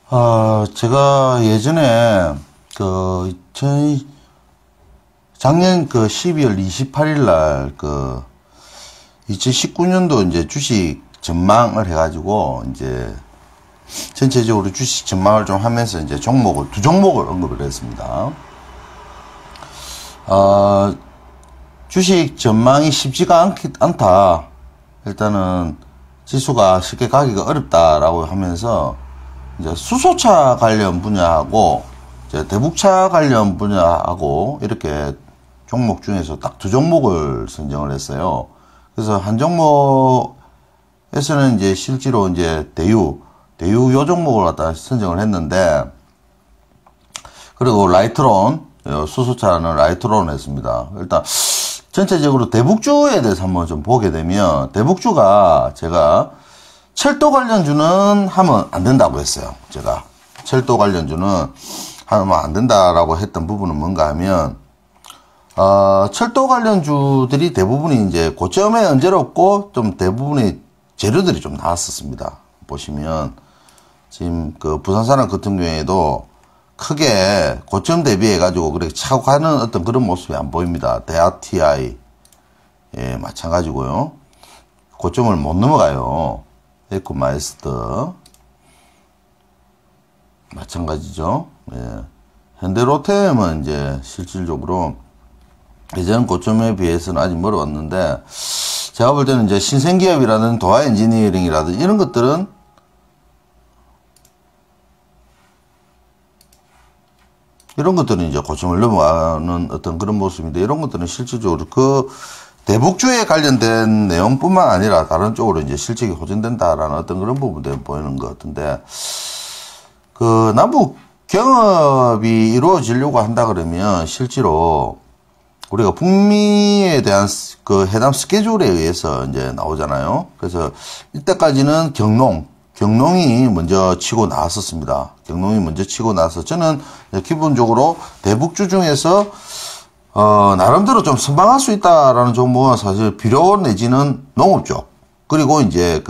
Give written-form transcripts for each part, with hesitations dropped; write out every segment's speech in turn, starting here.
제가 예전에 작년 12월 28일 날 2019년도 이제 주식 전망을 해가지고 이제 전체적으로 주식 전망을 좀 하면서 이제 두 종목을 언급을 했습니다. 주식 전망이 쉽지가 않다. 일단은 지수가 쉽게 가기가 어렵다라고 하면서 이제 수소차 관련 분야하고 이제 대북차 관련 분야하고 이렇게 종목 중에서 딱 두 종목을 선정을 했어요. 그래서 한 종목에서는 이제 실제로 이제 대유 요 종목을 갖다 선정을 했는데, 그리고 라이트론, 수소차는 라이트론 했습니다. 일단 전체적으로 대북주에 대해서 한번 좀 보게 되면, 대북주가 제가 철도 관련주는 하면 안 된다고 했어요. 제가 철도 관련주는 하면 안 된다라고 했던 부분은 뭔가 하면, 철도 관련주들이 대부분이 이제 고점에 얹어놓고 좀 대부분의 재료들이 좀 나왔었습니다. 보시면 지금 부산산업 같은 경우에도 크게 고점 대비해 가지고 그렇게 차고 가는 어떤 그런 모습이 안 보입니다. 대하TI 예, 마찬가지고요. 고점을 못 넘어가요. 에코마이스터 마찬가지죠. 예. 현대로템은 이제 실질적으로 예전 고점에 비해서는 아직 멀어왔는데, 제가 볼 때는 이제 신생기업이라든 도화엔지니어링이라든 이런 것들은 이제 고점을 넘어가는 어떤 그런 모습인데, 이런 것들은 실질적으로 대북주에 관련된 내용뿐만 아니라 다른 쪽으로 이제 실적이 호전된다라는 어떤 그런 부분들이 보이는 것 같은데, 남북 경협이 이루어지려고 한다 그러면 실제로 우리가 북미에 대한 회담 스케줄에 의해서 이제 나오잖아요. 그래서 이때까지는 경농이 먼저 치고 나왔었습니다. 경농이 먼저 치고 나서 저는 기본적으로 대북주 중에서 나름대로 좀 선방할 수 있다라는 종목은 사실 비료 내지는 농업 쪽, 그리고 이제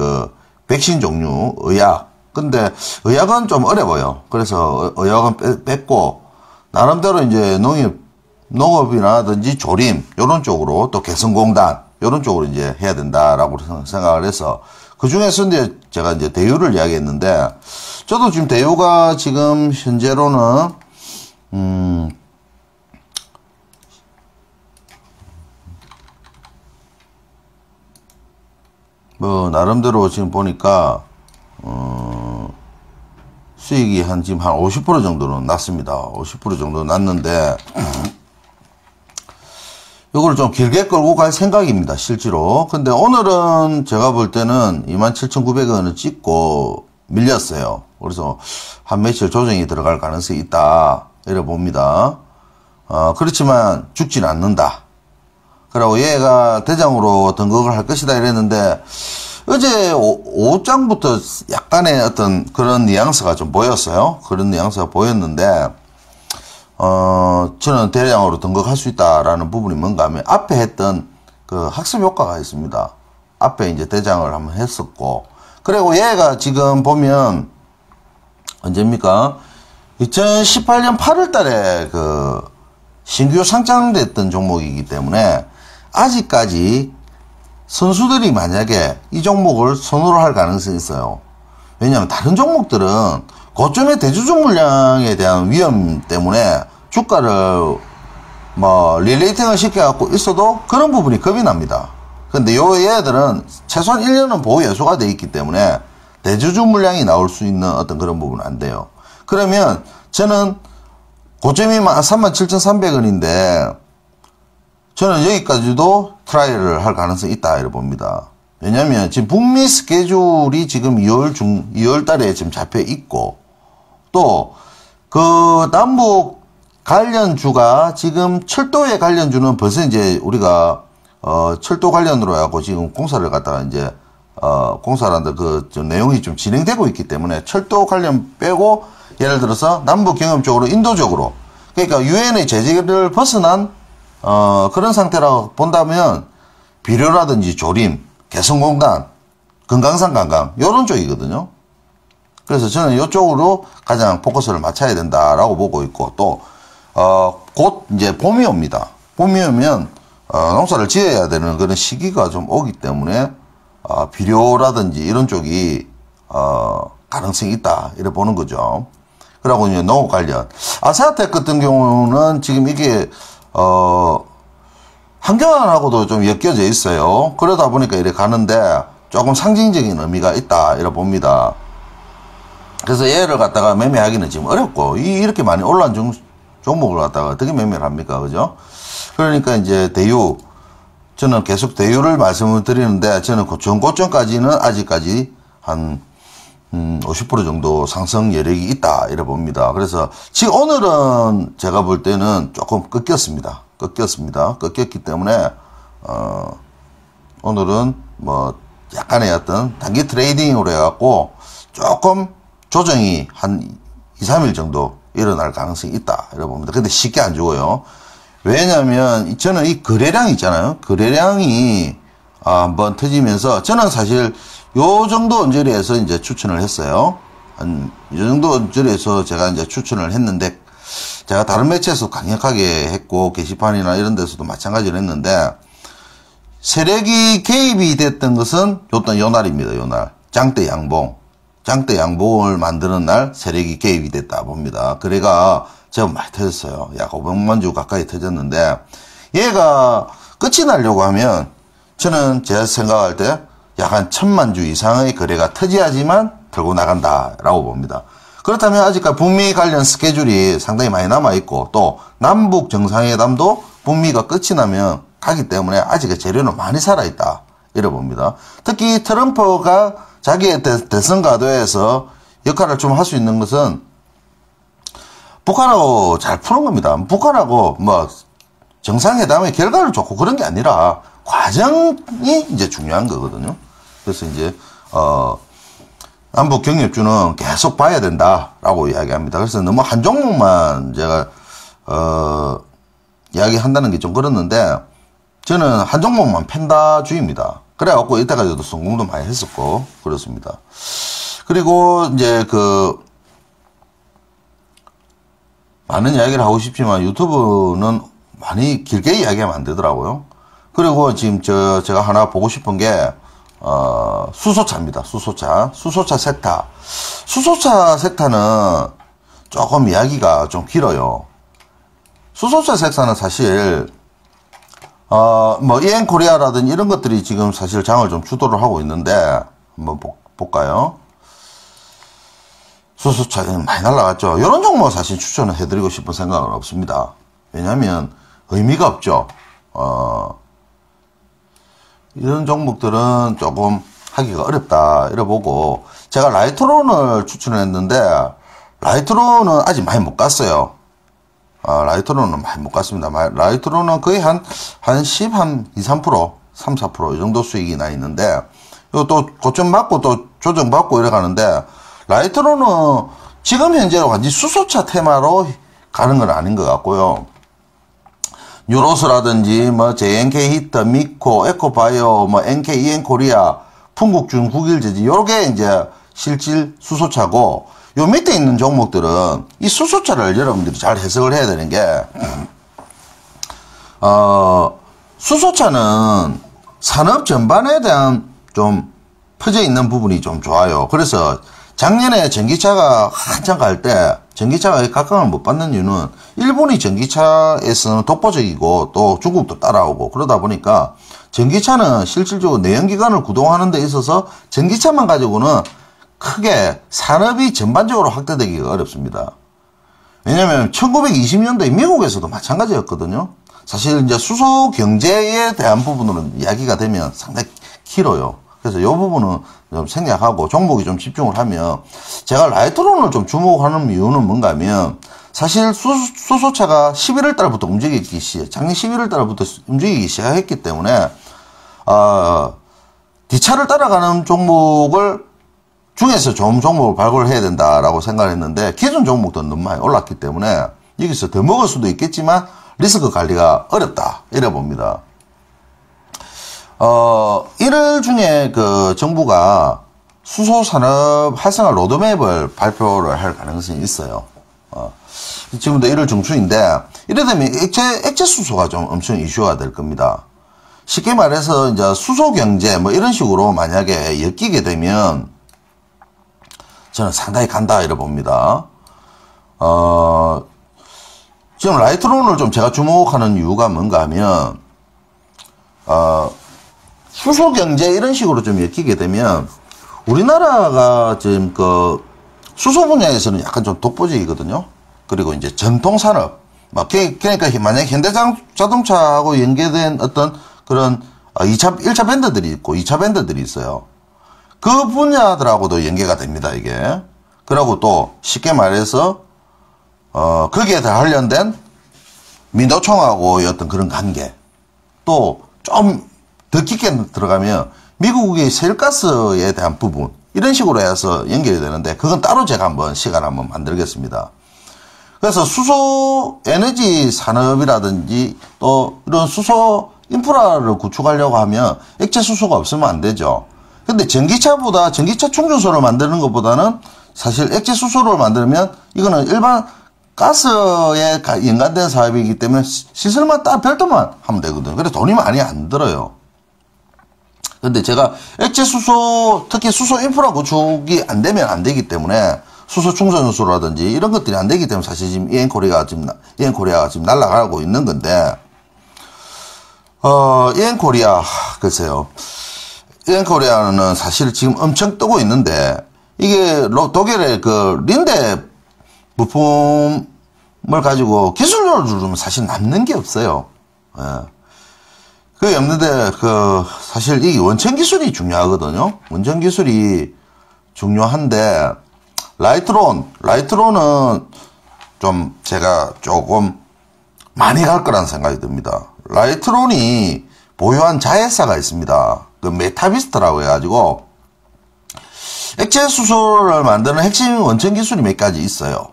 백신 종류, 의약. 근데 의약은 좀 어려워요. 그래서 의약은 뺐고, 나름대로 이제 농업이라든지 조림 요런 쪽으로, 또 개성공단 요런 쪽으로 이제 해야 된다라고 생각을 해서, 그 중에서 이제 제가 이제 대유를 이야기했는데, 저도 지금 대유가 지금 현재로는 나름대로 지금 보니까 수익이 지금 한 50% 정도는 났습니다. 50% 정도 났는데, 이걸 좀 길게 끌고 갈 생각입니다, 실제로. 근데 오늘은 제가 볼 때는 27,900원을 찍고 밀렸어요. 그래서 한 며칠 조정이 들어갈 가능성이 있다, 이래 봅니다. 그렇지만 죽진 않는다. 그리고 얘가 대장으로 등극을 할 것이다 이랬는데, 어제 오후장부터 약간의 어떤 그런 뉘앙스가 좀 보였어요. 그런 뉘앙스가 보였는데, 저는 대량으로 등극할 수 있다라는 부분이 뭔가 하면, 앞에 했던 학습 효과가 있습니다. 앞에 이제 대장을 한번 했었고, 그리고 얘가 지금 보면, 언제입니까? 2018년 8월 달에 신규 상장됐던 종목이기 때문에, 아직까지 선수들이 만약에 이 종목을 선호를 할 가능성이 있어요. 왜냐하면 다른 종목들은 고점의 대주주 물량에 대한 위험 때문에 주가를 릴레이팅을 시켜갖고 있어도 그런 부분이 겁이 납니다. 근데 얘들은 최소한 1년은 보호 예수가 돼 있기 때문에 대주주 물량이 나올 수 있는 어떤 그런 부분은 안 돼요. 그러면 저는 고점이 37,300원인데 저는 여기까지도 트라이를 할 가능성이 있다, 이렇게 봅니다. 왜냐면 지금 북미 스케줄이 지금 2월 달에 지금 잡혀 있고, 또 남북 관련주가 지금 철도의 관련주는 벌써 이제 우리가 철도 관련으로 하고 지금 공사를 갖다가 이제 공사라는 좀 내용이 좀 진행되고 있기 때문에 철도 관련 빼고, 예를 들어서 남북 경협 쪽으로 인도 쪽으로, 그러니까 유엔의 제재를 벗어난 그런 상태라고 본다면 비료라든지 조림, 개성공단, 금강산 관광 요런 쪽이거든요. 그래서 저는 이쪽으로 가장 포커스를 맞춰야 된다라고 보고 있고, 또, 곧 이제 봄이 옵니다. 봄이 오면, 농사를 지어야 되는 그런 시기가 좀 오기 때문에, 비료라든지 이런 쪽이, 가능성이 있다. 이렇게 보는 거죠. 그러고 이제 농업 관련. 아세아텍 같은 경우는 지금 이게, 환경하고도 좀 엮여져 있어요. 그러다 보니까 이렇게 가는데 조금 상징적인 의미가 있다. 이렇게 봅니다. 그래서 얘를 갖다가 매매하기는 지금 어렵고, 이렇게 많이 올라온 종목을 갖다가 어떻게 매매를 합니까? 그죠? 그러니까 이제 대유, 저는 계속 대유를 말씀을 드리는데, 저는 전고점까지는 아직까지 한, 50% 정도 상승 여력이 있다. 이래 봅니다. 그래서 지금 오늘은 제가 볼 때는 조금 꺾였습니다. 꺾였기 때문에, 오늘은 뭐, 약간의 어떤 단기 트레이딩으로 해갖고 조금 조정이 한 2, 3일 정도 일어날 가능성이 있다. 이래 봅니다. 근데 쉽게 안 죽어요. 왜냐면 저는 이 거래량 있잖아요. 거래량이 한번 터지면서 저는 사실 요 정도 언저리에서 이제 추천을 했어요. 한 이 정도 언저리에서 제가 이제 추천을 했는데, 제가 다른 매체에서 강력하게 했고 게시판이나 이런 데서도 마찬가지로 했는데, 세력이 개입이 됐던 것은 요 날입니다. 요 날. 장대 양봉을 만드는 날 세력이 개입이 됐다 봅니다. 거래가 제법 많이 터졌어요. 약 500만 주 가까이 터졌는데, 얘가 끝이 나려고 하면 저는 제가 생각할 때 약 한 1000만 주 이상의 거래가 터져야지만 들고 나간다라고 봅니다. 그렇다면 아직까지 북미 관련 스케줄이 상당히 많이 남아있고, 또 남북 정상회담도 북미가 끝이 나면 가기 때문에 아직 재료는 많이 살아있다. 이래 봅니다. 특히 트럼프가 자기의 대선 가도에서 역할을 좀 할 수 있는 것은 북한하고 잘 푸는 겁니다. 북한하고 뭐 정상회담의 결과를 좋고 그런 게 아니라 과정이 이제 중요한 거거든요. 그래서 이제 남북 경협주는 계속 봐야 된다라고 이야기합니다. 그래서 너무 한 종목만 제가 이야기한다는 게 좀 그렇는데, 저는 한 종목만 팬다주의입니다. 그래갖고 이때까지도 성공도 많이 했었고 그렇습니다. 그리고 이제 많은 이야기를 하고 싶지만 유튜브는 많이 길게 이야기하면 안 되더라고요. 그리고 지금 제가 하나 보고 싶은 게 수소차입니다. 수소차 섹터. 수소차 섹터는 조금 이야기가 좀 길어요. 수소차 섹터는 사실 뭐 EN코리아라든지 이런 것들이 지금 사실 장을 좀 주도를 하고 있는데, 한번 볼까요? 수소차 많이 날라갔죠. 이런 종목 사실 추천을 해드리고 싶은 생각은 없습니다. 왜냐하면 의미가 없죠. 이런 종목들은 조금 하기가 어렵다 이래 보고, 제가 라이트론을 추천을 했는데 라이트론은 아직 많이 못 갔어요. 라이트론은 많이 못 갔습니다. 라이트론은 거의 한 10, 한 2, 3%, 3, 4% 이 정도 수익이 나 있는데, 이거 또 고점 받고 또 조정 받고 이래 가는데, 라이트론은 지금 현재로 완전 수소차 테마로 가는 건 아닌 것 같고요. 뉴로스라든지 뭐 JNK 히터, 미코, 에코바이오, 뭐 NK, EN코리아, 풍국준, 국일제지, 요게 이제 실질 수소차고, 요 밑에 있는 종목들은 이 수소차를 여러분들이 잘 해석을 해야 되는 게, 수소차는 산업 전반에 대한 좀 퍼져 있는 부분이 좀 좋아요. 그래서 작년에 전기차가 한창 갈 때 전기차가 각광을 못 받는 이유는 일본이 전기차에서는 독보적이고 또 중국도 따라오고 그러다 보니까 전기차는 실질적으로 내연기관을 구동하는 데 있어서 전기차만 가지고는 크게 산업이 전반적으로 확대되기가 어렵습니다. 왜냐면 1920년도에 미국에서도 마찬가지였거든요. 사실 이제 수소 경제에 대한 부분으로는 이야기가 되면 상당히 길어요. 그래서 이 부분은 좀 생략하고 종목이 좀 집중을 하면, 제가 라이트론을 좀 주목하는 이유는 뭔가 하면, 사실 수소차가 11월 달부터 작년 11월 달부터 움직이기 시작했기 때문에, 뒤차를 따라가는 종목을 중에서 좋은 종목을 발굴을 해야 된다라고 생각을 했는데, 기존 종목도 너무 많이 올랐기 때문에 여기서 더 먹을 수도 있겠지만 리스크 관리가 어렵다 이래 봅니다. 1월 중에 정부가 수소 산업 활성화 로드맵을 발표를 할 가능성이 있어요. 지금도 1월 중순인데, 이래 되면 액체 수소가 좀 엄청 이슈가 될 겁니다. 쉽게 말해서 이제 수소 경제 뭐 이런 식으로 만약에 엮이게 되면 저는 상당히 간다 이래 봅니다. 지금 라이트론을 좀 제가 주목하는 이유가 뭔가 하면 수소 경제 이런 식으로 좀 엮이게 되면 우리나라가 지금 그 수소 분야에서는 약간 좀 독보적이거든요. 그리고 이제 전통 산업, 그러니까 만약에 현대자동차하고 연계된 어떤 그런 1차 밴드들이 있고 2차 밴드들이 있어요. 그 분야들하고도 연계가 됩니다, 이게. 그리고 또 쉽게 말해서 거기에 관련된 민노총하고의 어떤 그런 관계, 또 좀 더 깊게 들어가면 미국의 셰일가스에 대한 부분, 이런 식으로 해서 연결이 되는데, 그건 따로 제가 한번 시간 한번 만들겠습니다. 그래서 수소 에너지 산업이라든지 또 이런 수소 인프라를 구축하려고 하면 액체 수소가 없으면 안 되죠. 근데 전기차 충전소를 만드는 것보다는 사실 액체 수소를 만들면 이거는 일반 가스에 연관된 사업이기 때문에 시설만 딱 별도만 하면 되거든요. 그래서 돈이 많이 안 들어요. 근데 제가 액체 수소, 특히 수소 인프라 구축이 안 되면 안 되기 때문에 수소 충전소라든지 이런 것들이 안 되기 때문에 사실 지금 EN코리아가 지금 날아가고 있는 건데, EN코리아, 글쎄요. EN코리아는 사실 지금 엄청 뜨고 있는데, 이게 독일의 그 린데 부품을 가지고 기술력을 주면 사실 남는 게 없어요. 예. 그게 없는데, 사실 이게 원천 기술이 중요하거든요. 원천 기술이 중요한데, 라이트론은 좀 제가 조금 많이 갈 거라는 생각이 듭니다. 라이트론이 보유한 자회사가 있습니다. 그 메타비스트라고 해가지고, 액체 수소를 만드는 핵심 원천 기술이 몇 가지 있어요.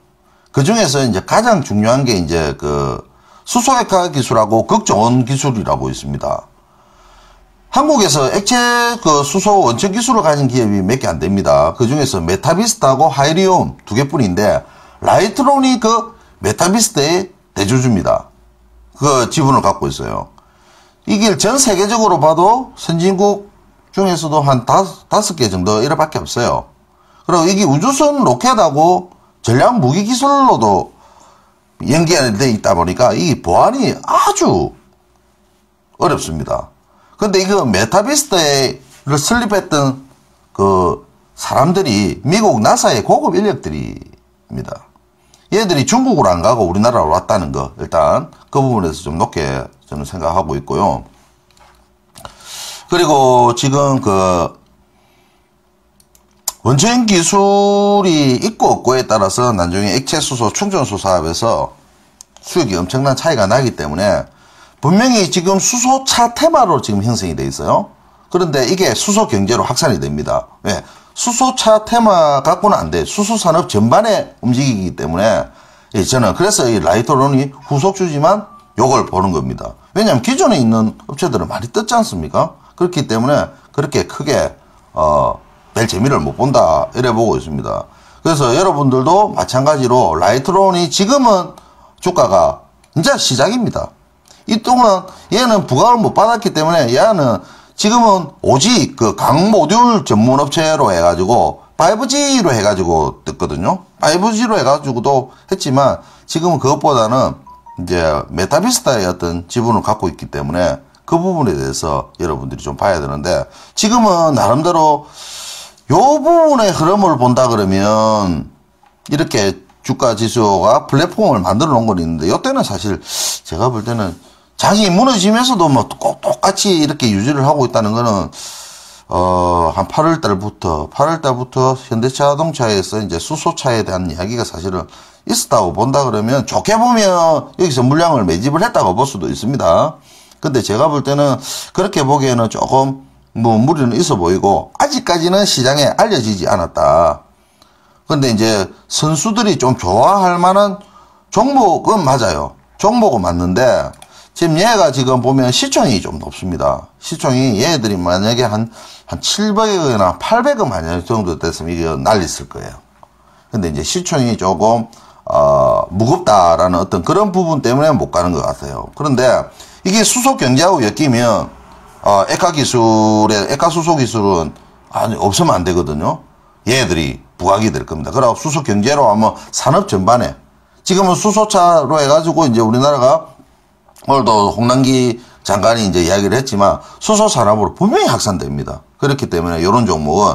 그 중에서 이제 가장 중요한 게 이제 수소액화 기술하고 극저온 기술이라고 있습니다. 한국에서 액체 수소 원천 기술을 가진 기업이 몇 개 안 됩니다. 그 중에서 메타비스트하고 하이리움 2개뿐인데, 라이트론이 메타비스트의 대주주입니다. 그 지분을 갖고 있어요. 이게 전 세계적으로 봐도 선진국 중에서도 한 5개 정도 이래밖에 없어요. 그리고 이게 우주선 로켓하고 전략 무기 기술로도 연계되어 있다 보니까 이 보안이 아주 어렵습니다. 근데 이거 메타비스트를 설립했던 사람들이 미국 나사의 고급 인력들입니다. 얘들이 중국으로 안 가고 우리나라로 왔다는 거, 일단 그 부분에서 좀 높게 저는 생각하고 있고요. 그리고 지금 원천 기술이 있고 없고에 따라서 나중에 액체 수소 충전소 사업에서 수익이 엄청난 차이가 나기 때문에, 분명히 지금 수소차 테마로 지금 형성이 돼 있어요. 그런데 이게 수소 경제로 확산이 됩니다. 왜? 수소차 테마 갖고는 안 돼. 수소 산업 전반에 움직이기 때문에 저는 그래서 이 라이트론이 후속주지만 요걸 보는 겁니다. 왜냐하면 기존에 있는 업체들은 많이 떴지 않습니까? 그렇기 때문에 그렇게 크게 별 재미를 못 본다 이래 보고 있습니다. 그래서 여러분들도 마찬가지로 라이트론이 지금은 주가가 이제 시작입니다. 이 동안 얘는 부각을 못 받았기 때문에 얘는 지금은 오직 강 모듈 전문 업체로 해가지고 5G로 해가지고 떴거든요. 5G로 해가지고도 했지만 지금은 그것보다는 이제 메타비스타의 어떤 지분을 갖고 있기 때문에 그 부분에 대해서 여러분들이 좀 봐야 되는데, 지금은 나름대로 요 부분의 흐름을 본다 그러면 이렇게 주가 지수가 플랫폼을 만들어 놓은 건 있는데, 이때는 사실 제가 볼 때는 장이 무너지면서도 뭐 꼭 똑같이 이렇게 유지를 하고 있다는 거는 한 8월 달부터 현대자동차에서 이제 수소차에 대한 이야기가 사실은 있었다고 본다 그러면, 좋게 보면 여기서 물량을 매집을 했다고 볼 수도 있습니다. 근데 제가 볼 때는 그렇게 보기에는 조금 무리는 있어 보이고, 아직까지는 시장에 알려지지 않았다. 근데 이제 선수들이 좀 좋아할 만한 종목은 맞아요. 종목은 맞는데, 지금 얘가 지금 보면 시총이 좀 높습니다. 시총이 얘들이 만약에 한 700억이나 800억 만약 정도 됐으면 이게 날렸을 거예요. 근데 이제 시총이 조금, 무겁다라는 어떤 그런 부분 때문에 못 가는 것 같아요. 그런데 이게 수소 경제하고 엮이면, 액화 수소 기술은 없으면 안 되거든요. 얘들이 부각이 될 겁니다. 그리고 수소 경제로 하면 산업 전반에, 지금은 수소차로 해가지고 이제 우리나라가 오늘도 홍남기 장관이 이제 이야기를 했지만 수소 산업으로 분명히 확산됩니다. 그렇기 때문에 이런 종목은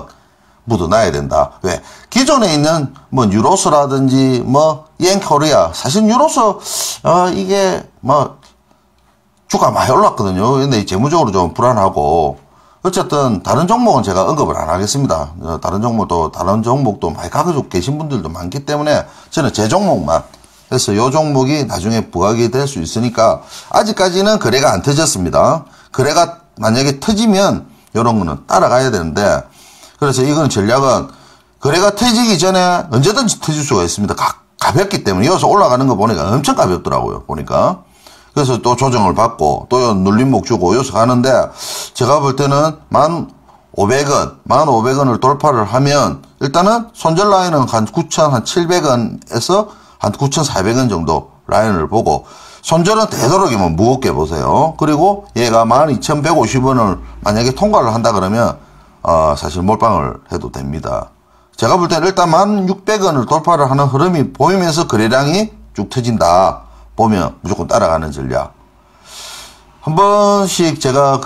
묻어놔야 된다. 왜? 기존에 있는 뭐 뉴로스라든지 뭐 이엔코리아, 사실 뉴로스 이게 뭐 주가 많이 올랐거든요. 근데 재무적으로 좀 불안하고, 어쨌든 다른 종목은 제가 언급을 안 하겠습니다. 다른 종목도 많이 가지고 계신 분들도 많기 때문에 저는 제 종목만 해서 요 종목이 나중에 부각이 될 수 있으니까, 아직까지는 거래가 안 터졌습니다. 거래가 만약에 터지면 요런 거는 따라가야 되는데, 그래서 이건 전략은 거래가 터지기 전에 언제든지 터질 수가 있습니다. 가볍기 때문에. 여기서 올라가는 거 보니까 엄청 가볍더라고요. 보니까. 그래서 또 조정을 받고 또 눌림목 주고 여기서 가는데, 제가 볼 때는 1,500원을 돌파를 하면 일단은 손절 라인은 한 9,700원에서 한 9,400원 정도 라인을 보고, 손절은 되도록이면 무겁게 보세요. 그리고 얘가 12,150원을 만약에 통과를 한다 그러면 사실 몰빵을 해도 됩니다. 제가 볼 때는 일단 1,600원을 돌파를 하는 흐름이 보이면서 거래량이 쭉 터진다 보면 무조건 따라가는 전략. 한 번씩 제가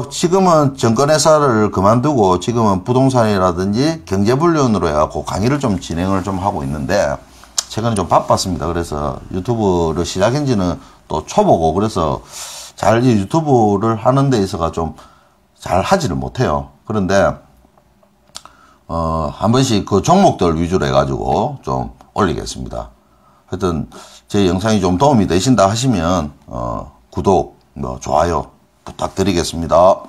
지금은 증권회사를 그만두고 지금은 부동산이라든지 경제불륜으로 해갖고 강의를 좀 진행을 좀 하고 있는데, 최근에 좀 바빴습니다. 그래서 유튜브를 시작한 지는 또 초보고, 그래서 잘 유튜브를 하는 데 있어가 좀 잘 하지를 못해요. 그런데, 한 번씩 그 종목들 위주로 해가지고 좀 올리겠습니다. 하여튼, 제 영상이 좀 도움이 되신다 하시면, 구독, 좋아요 부탁드리겠습니다.